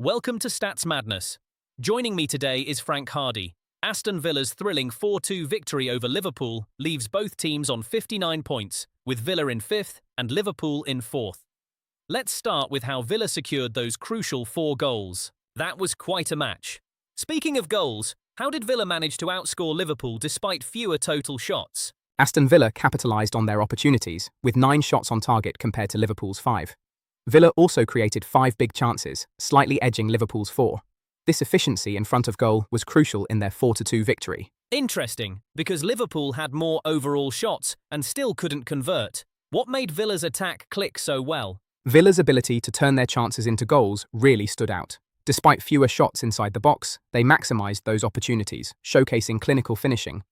Welcome to Stats Madness. Joining me today is Frank Hardy. Aston Villa's thrilling 4-2 victory over Liverpool leaves both teams on 59 points, with Villa in 5th and Liverpool in 4th. Let's start with how Villa secured those crucial 4 goals. That was quite a match. Speaking of goals, how did Villa manage to outscore Liverpool despite fewer total shots? Aston Villa capitalised on their opportunities, with 9 shots on target compared to Liverpool's 5. Villa also created 5 big chances, slightly edging Liverpool's 4. This efficiency in front of goal was crucial in their 4-2 victory. Interesting, because Liverpool had more overall shots and still couldn't convert. What made Villa's attack click so well? Villa's ability to turn their chances into goals really stood out. Despite fewer shots inside the box, they maximised those opportunities, showcasing clinical finishing.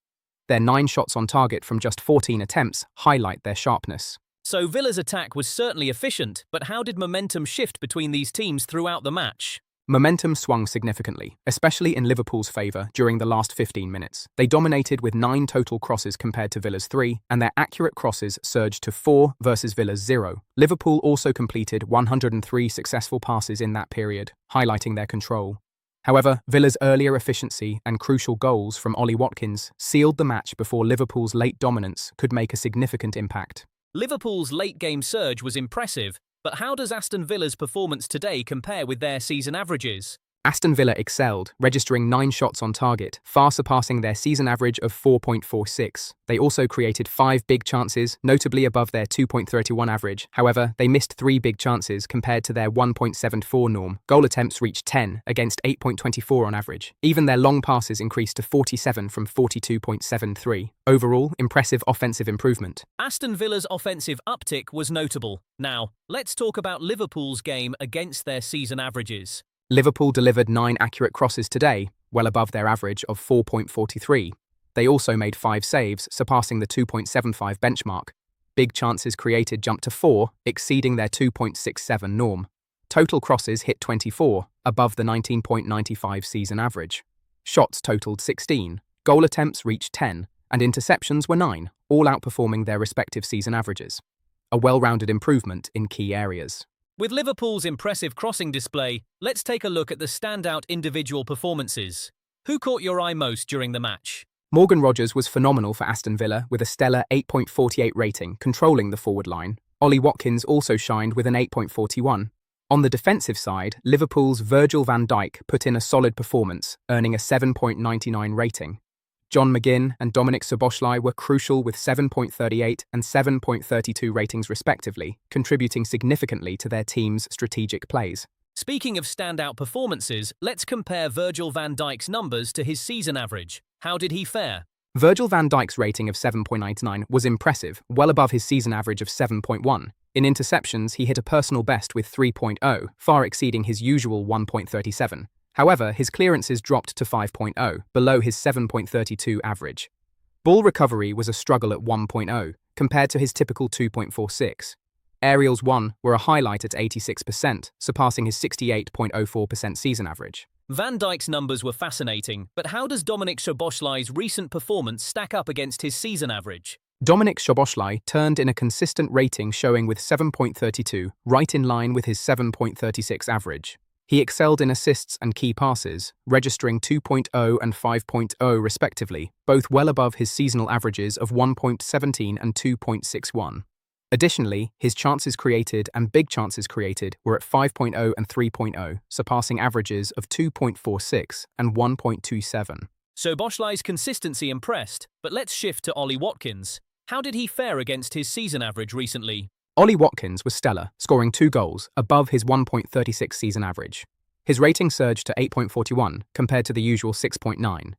Their 9 shots on target from just 14 attempts highlight their sharpness. So Villa's attack was certainly efficient, but how did momentum shift between these teams throughout the match? Momentum swung significantly, especially in Liverpool's favour during the last 15 minutes. They dominated with 9 total crosses compared to Villa's 3, and their accurate crosses surged to 4 versus Villa's 0. Liverpool also completed 103 successful passes in that period, highlighting their control. However, Villa's earlier efficiency and crucial goals from Ollie Watkins sealed the match before Liverpool's late dominance could make a significant impact. Liverpool's late-game surge was impressive, but how does Aston Villa's performance today compare with their season averages? Aston Villa excelled, registering 9 shots on target, far surpassing their season average of 4.46. They also created 5 big chances, notably above their 2.31 average. However, they missed 3 big chances compared to their 1.74 norm. Goal attempts reached 10 against 8.24 on average. Even their long passes increased to 47 from 42.73. Overall, impressive offensive improvement. Aston Villa's offensive uptick was notable. Now, let's talk about Liverpool's game against their season averages. Liverpool delivered 9 accurate crosses today, well above their average of 4.43. They also made 5 saves, surpassing the 2.75 benchmark. Big chances created jumped to 4, exceeding their 2.67 norm. Total crosses hit 24, above the 19.95 season average. Shots totaled 16, goal attempts reached 10, and interceptions were 9, all outperforming their respective season averages. A well-rounded improvement in key areas. With Liverpool's impressive crossing display, let's take a look at the standout individual performances. Who caught your eye most during the match? Morgan Rogers was phenomenal for Aston Villa with a stellar 8.48 rating, controlling the forward line. Ollie Watkins also shined with an 8.41. On the defensive side, Liverpool's Virgil van Dijk put in a solid performance, earning a 7.99 rating. John McGinn and Dominic Szoboszlai were crucial with 7.38 and 7.32 ratings respectively, contributing significantly to their team's strategic plays. Speaking of standout performances, let's compare Virgil van Dijk's numbers to his season average. How did he fare? Virgil van Dijk's rating of 7.99 was impressive, well above his season average of 7.1. In interceptions, he hit a personal best with 3.0, far exceeding his usual 1.37. However, his clearances dropped to 5.0, below his 7.32 average. Ball recovery was a struggle at 1.0, compared to his typical 2.46. Aerials won were a highlight at 86%, surpassing his 68.04% season average. Van Dijk's numbers were fascinating, but how does Dominic Szoboszlai's recent performance stack up against his season average? Dominic Szoboszlai turned in a consistent rating showing with 7.32, right in line with his 7.36 average. He excelled in assists and key passes, registering 2.0 and 5.0 respectively, both well above his seasonal averages of 1.17 and 2.61. Additionally, his chances created and big chances created were at 5.0 and 3.0, surpassing averages of 2.46 and 1.27. Szoboszlai's consistency impressed, but let's shift to Ollie Watkins. How did he fare against his season average recently? Ollie Watkins was stellar, scoring 2 goals above his 1.36 season average. His rating surged to 8.41 compared to the usual 6.9.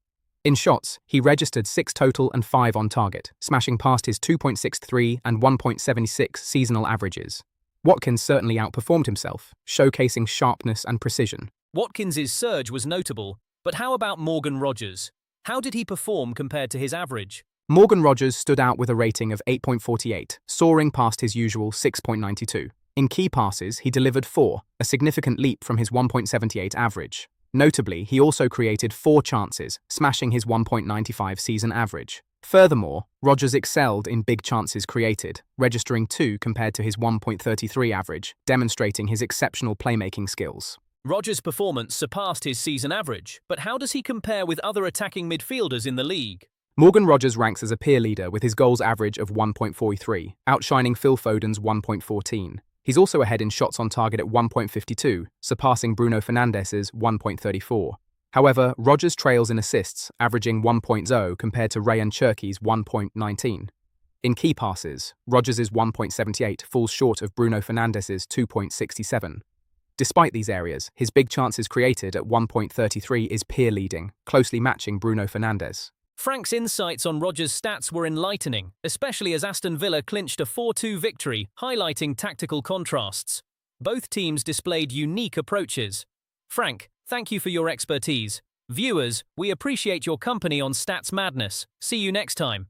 In shots, he registered 6 total and 5 on target, smashing past his 2.63 and 1.76 seasonal averages. Watkins certainly outperformed himself, showcasing sharpness and precision. Watkins's surge was notable, but how about Morgan Rogers? How did he perform compared to his average? Morgan Rogers stood out with a rating of 8.48, soaring past his usual 6.92. In key passes, he delivered 4, a significant leap from his 1.78 average. Notably, he also created 4 chances, smashing his 1.95 season average. Furthermore, Rogers excelled in big chances created, registering 2 compared to his 1.33 average, demonstrating his exceptional playmaking skills. Rodgers' performance surpassed his season average, but how does he compare with other attacking midfielders in the league? Morgan Rogers ranks as a peer leader with his goals average of 1.43, outshining Phil Foden's 1.14. He's also ahead in shots on target at 1.52, surpassing Bruno Fernandes's 1.34. However, Rogers trails in assists, averaging 1.0 compared to Ryan Cherki's 1.19. In key passes, Rogers' 1.78 falls short of Bruno Fernandes's 2.67. Despite these areas, his big chances created at 1.33 is peer-leading, closely matching Bruno Fernandes. Frank's insights on Rodgers' stats were enlightening, especially as Aston Villa clinched a 4-2 victory, highlighting tactical contrasts. Both teams displayed unique approaches. Frank, thank you for your expertise. Viewers, we appreciate your company on Stats Madness. See you next time.